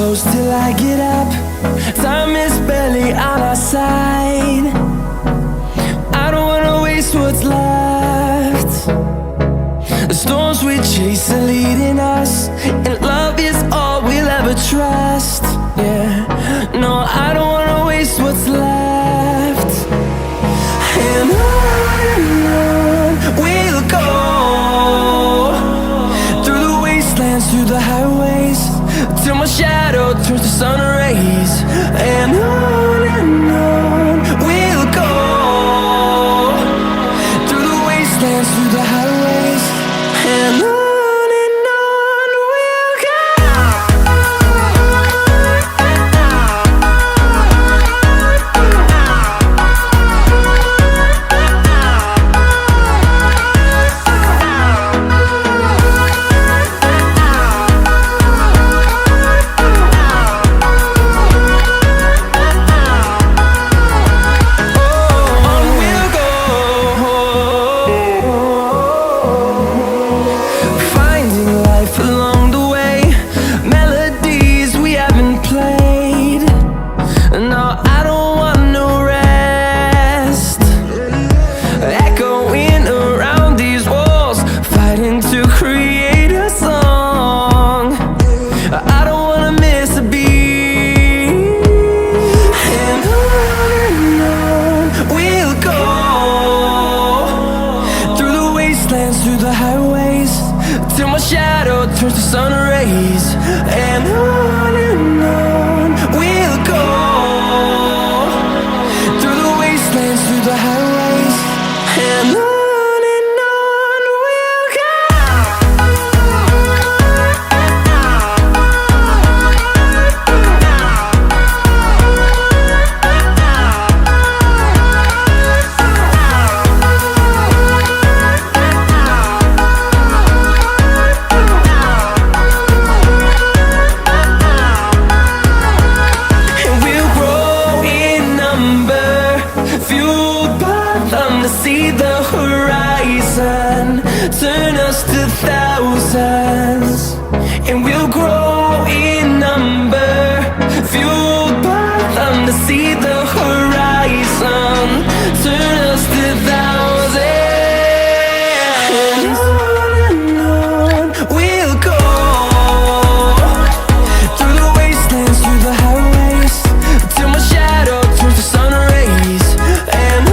close till I get up. Time is barely on our side. I don't wanna waste what's left. The storms we chase are leading us, and love is all we'll ever trust. Yeah, no, I don't wanna waste what's left. And on we'll go, through the wastelands, through the highways, till my shadow turns to sun rays. And on we'll go, through the wastelands, through the highways, and on we'll go. Through the highways, till my shadow turns to sun rays. And on we'll go, through the wastelands, through the highways, and on we'll go. See the horizon turn us to thousands, and we'll grow in number, fueled by them. To see the horizon turn us to thousands, and on we'll go, through the wastelands, through the highways, till my shadow turns to sun rays. And